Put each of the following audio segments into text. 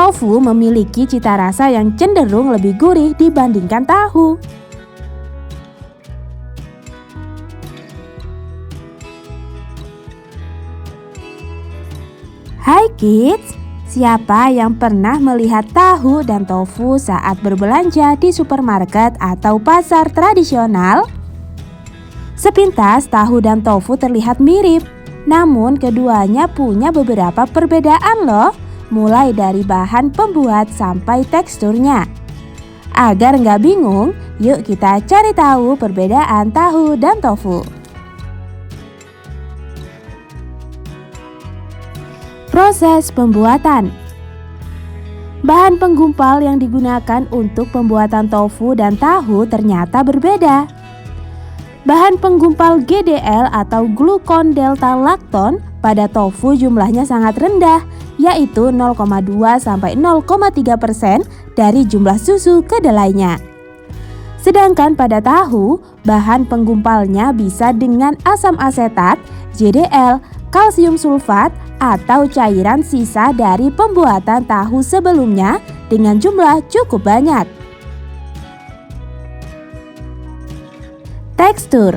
Tofu memiliki cita rasa yang cenderung lebih gurih dibandingkan tahu. Hai kids, siapa yang pernah melihat tahu dan tofu saat berbelanja di supermarket atau pasar tradisional? Sepintas tahu dan tofu terlihat mirip, namun keduanya punya beberapa perbedaan loh, mulai dari bahan pembuat sampai teksturnya. Agar nggak bingung, yuk kita cari tahu perbedaan tahu dan tofu. Proses pembuatan. Bahan penggumpal yang digunakan untuk pembuatan tofu dan tahu ternyata berbeda. Bahan penggumpal GDL atau glukon delta lakton pada tofu jumlahnya sangat rendah, yaitu 0,2–0,3% dari jumlah susu kedelainya. Sedangkan pada tahu, bahan penggumpalnya bisa dengan asam asetat, GDL, kalsium sulfat, atau cairan sisa dari pembuatan tahu sebelumnya dengan jumlah cukup banyak. Tekstur.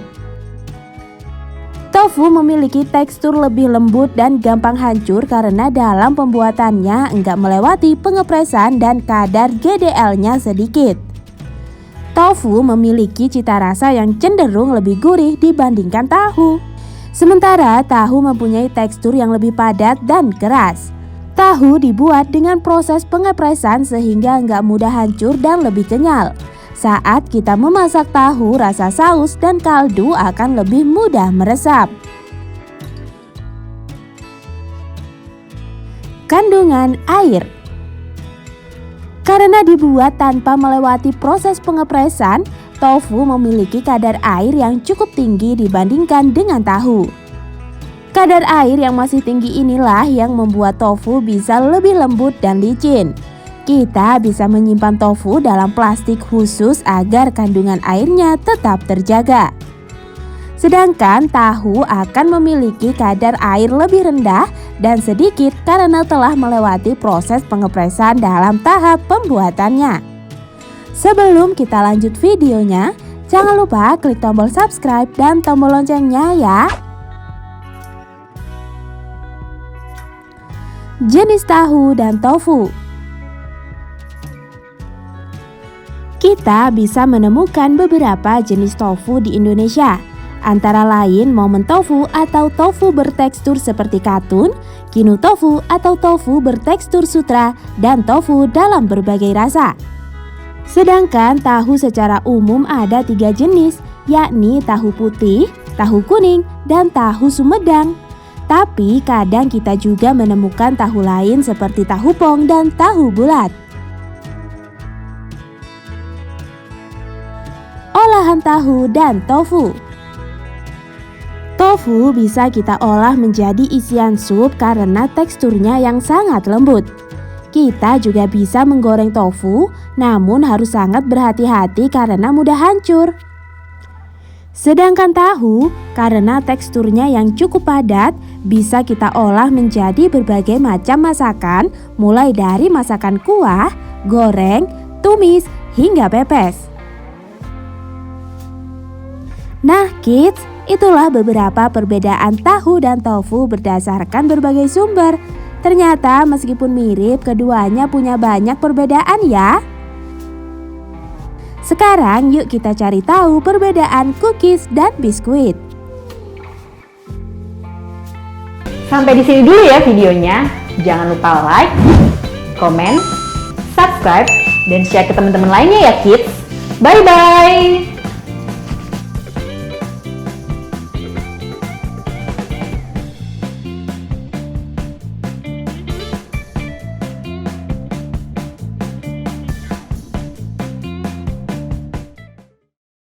Tofu memiliki tekstur lebih lembut dan gampang hancur karena dalam pembuatannya enggak melewati pengepresan dan kadar GDL-nya sedikit. Tofu memiliki cita rasa yang cenderung lebih gurih dibandingkan tahu. Sementara tahu mempunyai tekstur yang lebih padat dan keras. Tahu dibuat dengan proses pengepresan sehingga enggak mudah hancur dan lebih kenyal. Saat kita memasak tahu, rasa saus dan kaldu akan lebih mudah meresap. Kandungan air. Karena dibuat tanpa melewati proses pengepresan, tofu memiliki kadar air yang cukup tinggi dibandingkan dengan tahu. Kadar air yang masih tinggi inilah yang membuat tofu bisa lebih lembut dan licin. Kita bisa menyimpan tofu dalam plastik khusus agar kandungan airnya tetap terjaga. Sedangkan tahu akan memiliki kadar air lebih rendah dan sedikit karena telah melewati proses pengepresan dalam tahap pembuatannya. Sebelum kita lanjut videonya, jangan lupa klik tombol subscribe dan tombol loncengnya ya. Jenis tahu dan tofu. Kita bisa menemukan beberapa jenis tofu di Indonesia, antara lain momen tofu atau tofu bertekstur seperti katun, kinu tofu atau tofu bertekstur sutra, dan tofu dalam berbagai rasa. Sedangkan tahu secara umum ada 3 jenis, yakni tahu putih, tahu kuning, dan tahu sumedang. Tapi kadang kita juga menemukan tahu lain seperti tahu pong dan tahu bulat. Olahan tahu dan tofu. Tofu bisa kita olah menjadi isian sup karena teksturnya yang sangat lembut. Kita juga bisa menggoreng tofu, namun harus sangat berhati-hati karena mudah hancur. Sedangkan tahu, karena teksturnya yang cukup padat, bisa kita olah menjadi berbagai macam masakan, mulai dari masakan kuah, goreng, tumis, hingga pepes. Nah kids, itulah beberapa perbedaan tahu dan tofu berdasarkan berbagai sumber. Ternyata meskipun mirip, keduanya punya banyak perbedaan ya. Sekarang yuk kita cari tahu perbedaan cookies dan biskuit. Sampai di sini dulu ya videonya. Jangan lupa like, comment, subscribe, dan share ke teman-teman lainnya ya kids. Bye-bye!